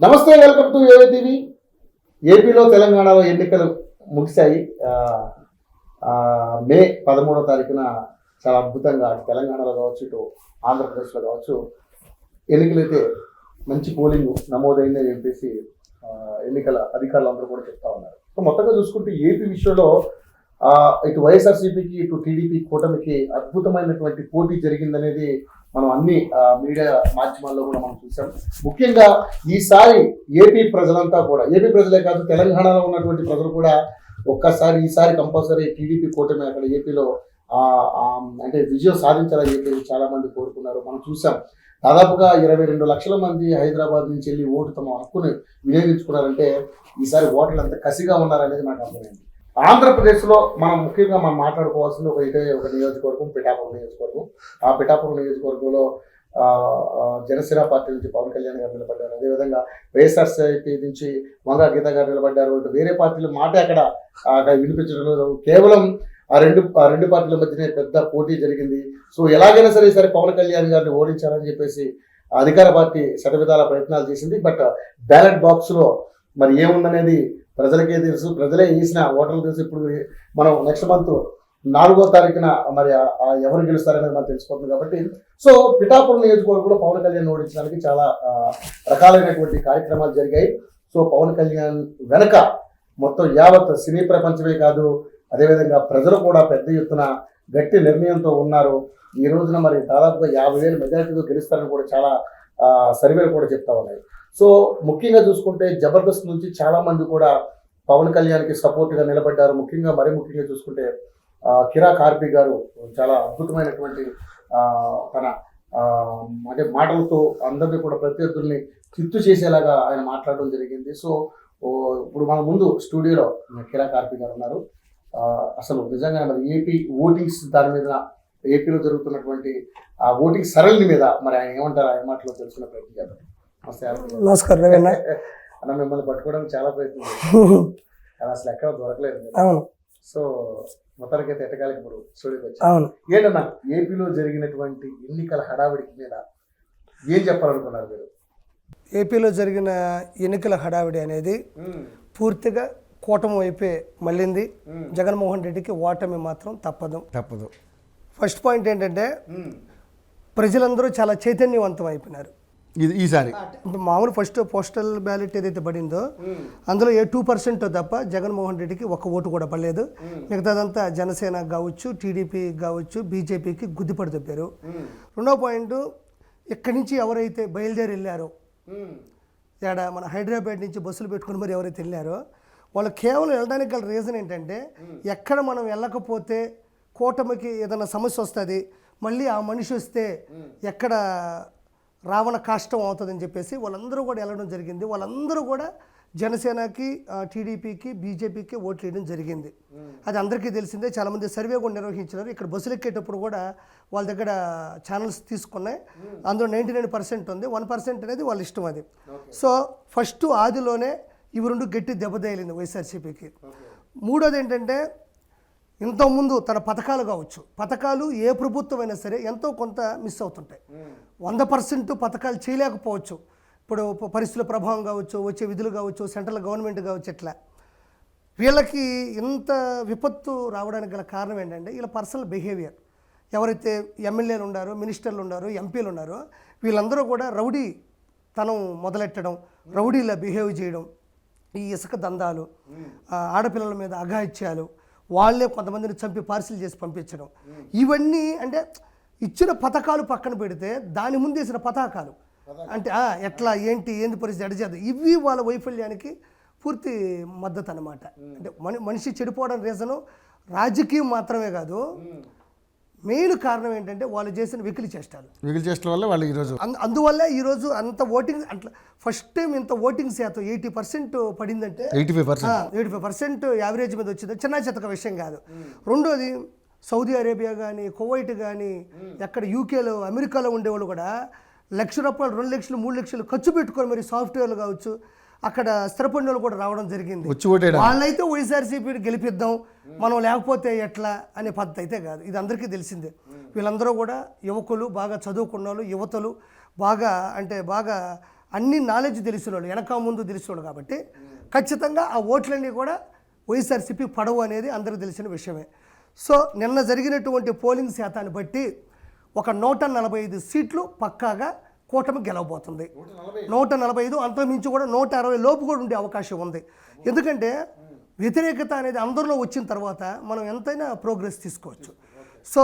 నమస్తే, welcome to ఏవై TV. ఏపీలో తెలంగాణలో ఎన్నికలు ముగిశాయి. మే 13వ తారీఖున చాలా అద్భుతంగా అటు తెలంగాణలో కావచ్చు, ఇటు ఆంధ్రప్రదేశ్లో కావచ్చు ఎన్నికలైతే మంచి పోలింగ్ నమోదైందని చెప్పేసి ఎన్నికల అధికారులు అందరూ కూడా చెప్తా ఉన్నారు. సో మొత్తంగా చూసుకుంటే ఏపీ విషయంలో ఇటు వైఎస్ఆర్సీపీకి ఇటు టీడీపీ కూటమికి అద్భుతమైనటువంటి పోటీ జరిగిందనేది మనం అన్ని మీడియా మాధ్యమాల్లో కూడా మనం చూసాం. ముఖ్యంగా ఈసారి ఏపీ ప్రజలంతా కూడా, ఏపీ ప్రజలే కాదు తెలంగాణలో ఉన్నటువంటి ప్రజలు కూడా ఒక్కసారి ఈసారి కంపల్సరీ టీడీపీ కూటమి అక్కడ ఏపీలో అంటే విజయం సాధించాలని చెప్పేసి చాలా మంది కోరుకున్నారు. మనం చూసాం దాదాపుగా 22 లక్షల మంది హైదరాబాద్ నుంచి వెళ్ళి ఓటు తమ హక్కుని వినియోగించుకున్నారంటే ఈసారి ఓటర్లు ఎంత కసిగా ఉన్నారనేది నాకు అర్థమైంది. ఆంధ్రప్రదేశ్లో మనం ముఖ్యంగా మనం మాట్లాడుకోవాల్సింది ఒక నియోజకవర్గం, పిఠాపురం నియోజకవర్గం. ఆ పిఠాపురం నియోజకవర్గంలో జనసేన పార్టీ నుంచి పవన్ కళ్యాణ్ గారు నిలబడ్డారు. అదేవిధంగా వైఎస్ఆర్సీపీ నుంచి వంగా గీత గారు నిలబడ్డారు. ఇటు వేరే పార్టీల మాట అక్కడ వినిపించడం లేదు. కేవలం ఆ రెండు పార్టీల మధ్యనే పెద్ద పోటీ జరిగింది. సో ఎలాగైనా సరే ఈసారి పవన్ కళ్యాణ్ గారిని ఓడించాలని చెప్పేసి అధికార పార్టీ శతవిధాల ప్రయత్నాలు చేసింది. బట్ బ్యాలెట్ బాక్స్లో మరి ఏముందనేది ప్రజలకే తెలుసు, ప్రజలే వేసిన ఓటర్లు తెలుసు. ఇప్పుడు మనం నెక్స్ట్ మంత్ 4వ తారీఖున మరి ఎవరు గెలుస్తారనేది మనకు తెలిసిపోతుంది. కాబట్టి సో పిఠాపురం నియోజకవర్గంలో పవన్ కళ్యాణ్ ఓడించడానికి చాలా రకాలైనటువంటి కార్యక్రమాలు జరిగాయి. సో పవన్ కళ్యాణ్ వెనక మొత్తం యావత్ సినీ ప్రపంచమే కాదు, అదేవిధంగా ప్రజలు కూడా పెద్ద ఎత్తున గట్టి నిర్ణయంతో ఉన్నారు. ఈ రోజున మరి దాదాపుగా 50,000 మెజార్టీతో గెలుస్తారని కూడా చాలా సర్వేలు కూడా చెప్తా ఉన్నాయి. సో ముఖ్యంగా చూసుకుంటే జబర్దస్త్ నుంచి చాలా మంది కూడా పవన్ కళ్యాణ్కి సపోర్ట్గా నిలబడ్డారు. మరీ ముఖ్యంగా చూసుకుంటే కిరా కార్పి గారు చాలా అద్భుతమైనటువంటి తన అంటే మాటలతో అందరినీ కూడా ప్రత్యర్థుల్ని చిత్తు చేసేలాగా ఆయన మాట్లాడడం జరిగింది. సో ఇప్పుడు మన ముందు స్టూడియోలో కిరా కార్పి గారు ఉన్నారు. అసలు నిజంగా మరి ఏపీ ఓటింగ్స్ దాని మీద, ఏపీలో జరుగుతున్నటువంటి ఆ ఓటింగ్ సరళి మీద మరి ఆయన ఏమంటారు, ఆయన మాటలో తెలుసుకునే ప్రయత్నం చేద్దాం. నమస్కారం రవీణ అన్న, మిమ్మల్ని పట్టుకోవడానికి చాలా ప్రయత్నం కానీ అసలు ఎక్కడ దొరకలేదు. అవును. సో మొత్తానికి అయితే ఎట్టకాలకి ఇప్పుడు స్టూడియోకి వచ్చి అవును ఏంటన్నా ఏపీలో జరిగినటువంటి ఎన్నికల హడావిడికి మీద ఏం చెప్పాలనుకున్నారు మీరు? ఏపీలో జరిగిన ఎన్నికల హడావిడి అనేది పూర్తిగా కూటమి వైపే మళ్ళింది. జగన్మోహన్ రెడ్డికి ఓటమి మాత్రం తప్పదు. ఫస్ట్ పాయింట్ ఏంటంటే ప్రజలందరూ చాలా చైతన్యవంతం అయిపోయినారు ఈసారి. మామూలు ఫస్ట్ పోస్టల్ బ్యాలెట్ ఏదైతే పడిందో అందులో 2% తప్ప జగన్మోహన్ రెడ్డికి ఒక్క ఓటు కూడా పడలేదు. మిగతాదంతా జనసేన కావచ్చు, టీడీపీ కావచ్చు, బీజేపీకి గుద్దిపడి తప్పారు. రెండో పాయింట్, ఇక్కడి నుంచి ఎవరైతే బయలుదేరి వెళ్ళారో, మన హైదరాబాద్ నుంచి బస్సులు పెట్టుకుని మరి ఎవరైతే వెళ్ళారో వాళ్ళు కేవలం వెళ్ళడానికి గల రీజన్ ఏంటంటే ఎక్కడ మనం వెళ్ళకపోతే కూటమికి ఏదైనా సమస్య వస్తుంది, మళ్ళీ ఆ మనిషి వస్తే ఎక్కడ రావణ కాష్టం అవుతుందని చెప్పేసి వాళ్ళందరూ కూడా వెళ్ళడం జరిగింది. వాళ్ళందరూ కూడా జనసేనకి, టీడీపీకి, బీజేపీకి ఓట్లు వేయడం జరిగింది. అది అందరికీ తెలిసిందే. చాలామంది సర్వే కూడా నిర్వహించినారు. ఇక్కడ బస్సులు ఎక్కేటప్పుడు కూడా వాళ్ళ దగ్గర ఛానల్స్ తీసుకున్నాయి. అందులో 99% ఉంది, 1% అనేది వాళ్ళ ఇష్టం అది. సో ఫస్ట్ ఆదిలోనే ఇవి రెండు గట్టి దెబ్బతేయలింది వైఎస్ఆర్సీపీకి. మూడోది ఏంటంటే ఇంతకుముందు తన పథకాలు ఏ ప్రభుత్వం అయినా సరే ఎంతో కొంత మిస్ అవుతుంటాయి. 100% పథకాలు చేయలేకపోవచ్చు. ఇప్పుడు పరిస్థితుల ప్రభావం కావచ్చు, వచ్చే విధులు కావచ్చు, సెంట్రల్ గవర్నమెంట్ కావచ్చు, ఇట్లా వీళ్ళకి ఇంత విపత్తు రావడానికి గల కారణం ఏంటంటే వీళ్ళ పర్సనల్ బిహేవియర్. ఎవరైతే ఎమ్మెల్యేలు ఉన్నారో, మినిస్టర్లు ఉన్నారో, ఎంపీలు ఉన్నారో వీళ్ళందరూ కూడా రౌడీ తనం మొదలెట్టడం, రౌడీలా బిహేవ్ చేయడం, ఈ ఇసుక దందాలు, ఆడపిల్లల మీద అఘాయిత్యాలు, వాళ్ళే కొంతమందిని చంపి పార్సిల్ చేసి పంపించడం, ఇవన్నీ అంటే ఇచ్చిన పథకాలు పక్కన పెడితే దాని ముందు వేసిన పతాకాలు అంటే ఎట్లా ఏంది పరిస్థితి అడిచేది, ఇవి వాళ్ళ వైఫల్యానికి పూర్తి మద్దతు అన్నమాట. అంటే మనిషి చెడిపోవడం రీజను రాజకీయం మాత్రమే కాదు, మెయిన్ కారణం ఏంటంటే వాళ్ళు చేసిన వెకిలి చేష్టల వల్ల వాళ్ళు ఈరోజు అందువల్లే ఈరోజు అంత ఓటింగ్ అట్లా ఫస్ట్ టైం ఇంత ఓటింగ్ శాతం 80% పడిందంటే 85% యావరేజ్ మీద వచ్చింది. చిన్న చితక విషయం కాదు. రెండోది సౌదీ అరేబియా కానీ, కువైట్ కానీ, ఎక్కడ యూకేలో, అమెరికాలో ఉండేవాళ్ళు కూడా ₹1,00,000, 2 లక్షలు, 3 లక్షలు ఖర్చు పెట్టుకొని మరి సాఫ్ట్వేర్లు కావచ్చు అక్కడ స్థిరపడిన వాళ్ళు కూడా రావడం జరిగింది. వాళ్ళైతే వైఎస్ఆర్సీపీ గెలిపిద్దాం, మనం లేకపోతే ఎట్లా అనే పద్ధతి అయితే కాదు. ఇది అందరికీ తెలిసిందే. వీళ్ళందరూ కూడా యువకులు, బాగా చదువుకున్న వాళ్ళు, యువతలు, బాగా అన్ని నాలెడ్జ్ తెలిసిన వాళ్ళు, వెనక ముందు తెలిసిన వాళ్ళు కాబట్టి ఖచ్చితంగా ఆ ఓట్లన్నీ కూడా వైఎస్ఆర్సీపీ పడవు అనేది అందరికీ తెలిసిన విషయమే. సో నిన్న జరిగినటువంటి పోలింగ్ శాతాన్ని బట్టి ఒక 145 సీట్లు పక్కాగా కూటమి గెలవబోతుంది. 145, అంతకుమించి కూడా 160 లోపు కూడా ఉండే అవకాశం ఉంది. ఎందుకంటే వ్యతిరేకత అనేది అందరిలో వచ్చిన తర్వాత మనం ఎంతైనా ప్రోగ్రెస్ తీసుకోవచ్చు. సో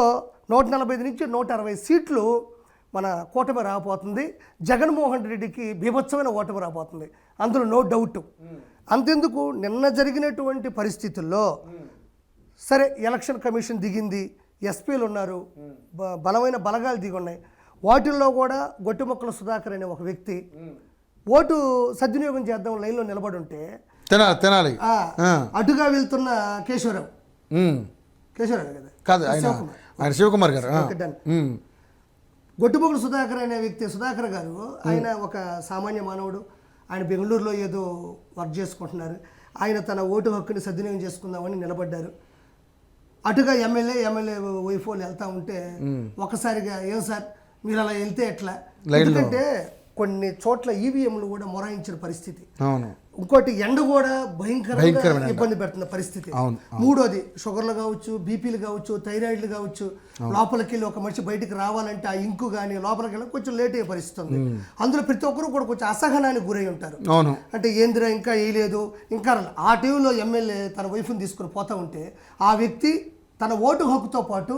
145 నుంచి 160 సీట్లు మన కూటమి రాబోతుంది. జగన్మోహన్ రెడ్డికి బీభత్సమైన ఓటమి రాబోతుంది, అందులో నో డౌట్. అంతెందుకు, నిన్న జరిగినటువంటి పరిస్థితుల్లో సరే ఎలక్షన్ కమిషన్ దిగింది, ఎస్పీలు ఉన్నారు, బలమైన బలగాలు దిగి ఉన్నాయి. వాటిల్లో కూడా గొట్టిమొక్కల సుధాకర్ అనే ఒక వ్యక్తి ఓటు సద్వినియోగం చేద్దాం లైన్లో నిలబడి ఉంటే తినాలి అటుగా వెళ్తున్న కేశవరావు కదా కాదు, ఆయన శివకుమార్ గారు. గొట్టిమొక్కల సుధాకర్ అనే వ్యక్తి, సుధాకర్ గారు, ఆయన ఒక సామాన్య మానవుడు. ఆయన బెంగళూరులో ఏదో వర్క్ చేసుకుంటున్నారు. ఆయన తన ఓటు హక్కుని సద్వినియోగం చేసుకుందామని నిలబడ్డారు. అటుగా ఎమ్మెల్యే వైఫ్ వాళ్ళు వెళ్తా ఉంటే ఒకసారిగా ఏం సార్ మీరు అలా వెళ్తే ఎట్లా, ఎందుకంటే కొన్ని చోట్ల ఈవీఎంలు కూడా మొరాయించిన పరిస్థితి. ఇంకోటి ఎండ కూడా భయంకరంగా ఇబ్బంది పెడుతున్న పరిస్థితి. మూడోది షుగర్లు కావచ్చు, బీపీలు కావచ్చు, థైరాయిడ్లు కావచ్చు, లోపలికి వెళ్ళి ఒక మనిషి బయటికి రావాలంటే ఆ ఇంకు కానీ లోపలికి వెళ్ళి కొంచెం లేట్ అయ్యే పరిస్థితి ఉంది. అందులో ప్రతి ఒక్కరు కూడా కొంచెం అసహనానికి గురై ఉంటారు. అంటే ఏందిరా ఇంకా వేయలేదు ఇంకా. ఆ టీవీలో ఎమ్మెల్యే తన వైఫ్ని తీసుకుని పోతా ఉంటే ఆ వ్యక్తి తన ఓటు హక్కుతో పాటు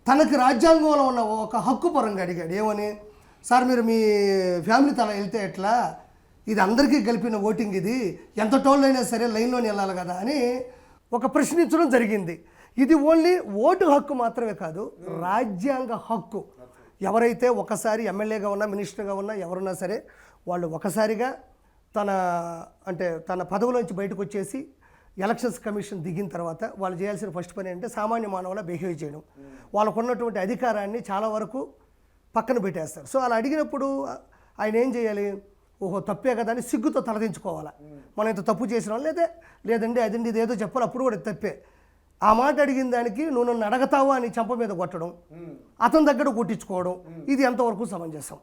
తనకి రాజ్యాంగంలో ఉన్న ఒక హక్కు పరంగా అడిగాడు. ఏమని, సార్ మీరు మీ ఫ్యామిలీతో అలా వెళ్తే ఎట్లా, ఇది అందరికీ కలిపిన ఓటింగ్, ఇది ఎంత టోల్ అయినా సరే లైన్లోని వెళ్ళాలి కదా అని ఒక ప్రశ్నించడం జరిగింది. ఇది ఓన్లీ ఓటు హక్కు మాత్రమే కాదు, రాజ్యాంగ హక్కు. ఎవరైతే ఒకసారి ఎమ్మెల్యేగా ఉన్నా, మినిస్టర్గా ఉన్నా, ఎవరున్నా సరే వాళ్ళు ఒకసారిగా తన పదవులోంచి బయటకు వచ్చేసి ఎలక్షన్స్ కమిషన్ దిగిన తర్వాత వాళ్ళు చేయాల్సిన ఫస్ట్ పని అంటే సామాన్య మానవులా బిహేవ్ చేయడం. వాళ్ళకు ఉన్నటువంటి అధికారాన్ని చాలా వరకు పక్కన పెట్టేస్తారు. సో అలా అడిగినప్పుడు ఆయన ఏం చేయాలి, ఓహో తప్పే కదా అని సిగ్గుతో తలదించుకోవాలా. మనం ఇంత తప్పు చేసిన వాళ్ళు లేదండి అదండి ఇదేదో చెప్పాలి, అప్పుడు కూడా తప్పే. ఆ మాట అడిగిన దానికి నువ్వు నన్ను అడగతావా అని చెంప మీద కొట్టడం, అతని దగ్గర కొట్టించుకోవడం, ఇది ఎంతవరకు సమంజసం?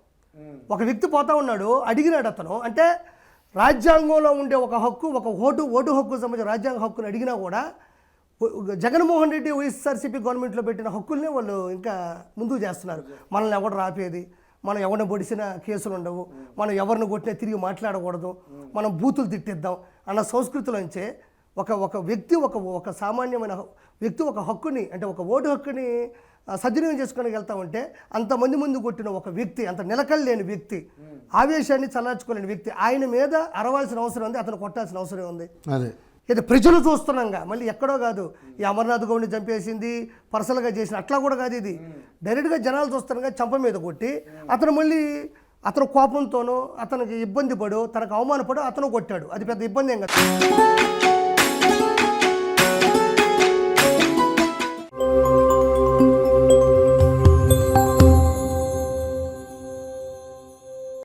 ఒక వ్యక్తి పోతా ఉన్నాడు, అడిగినాడు అతను, అంటే రాజ్యాంగంలో ఉండే ఒక హక్కు, ఒక ఓటు హక్కు సంబంధించిన రాజ్యాంగ హక్కుని అడిగినా కూడా జగన్మోహన్ రెడ్డి వైఎస్ఆర్సీపీ గవర్నమెంట్లో పెట్టిన హక్కుల్ని వాళ్ళు ఇంకా ముందుకు చేస్తున్నారు. మనల్ని ఎవడు రాపేది, మనం ఎవరిని పొడిసిన కేసులు ఉండవు, మనం ఎవరిని కొట్టినా తిరిగి మాట్లాడకూడదు, మనం బూతులు తిట్టిద్దాం అన్న సంస్కృతిలోంచే ఒక వ్యక్తి ఒక సామాన్యమైన వ్యక్తి ఒక హక్కుని, అంటే ఒక ఓటు హక్కుని సద్వినియోగం చేసుకొని వెళ్తా ఉంటే అంతమంది ముందు కొట్టిన ఒక వ్యక్తి, అంత నిలకడలేని వ్యక్తి, ఆవేశాన్ని చల్లార్చుకోలేని వ్యక్తి, ఆయన మీద అరవాల్సిన అవసరం ఉంది, అతను కొట్టాల్సిన అవసరం ఉంది. ఇది ప్రజలు చూస్తున్నాగా, మళ్ళీ ఎక్కడో కాదు ఈ అమర్నాథ్ గౌడ్ని చంపేసింది పర్సనల్గా చేసిన అట్లా కూడా కాదు, ఇది డైరెక్ట్గా జనాలు చూస్తున్నాగా చంప మీద కొట్టి అతను కోపంతోనో అతనికి ఇబ్బంది పడో తనకు అవమానపడో అతను కొట్టాడు. అది పెద్ద ఇబ్బంది ఏం కాదు.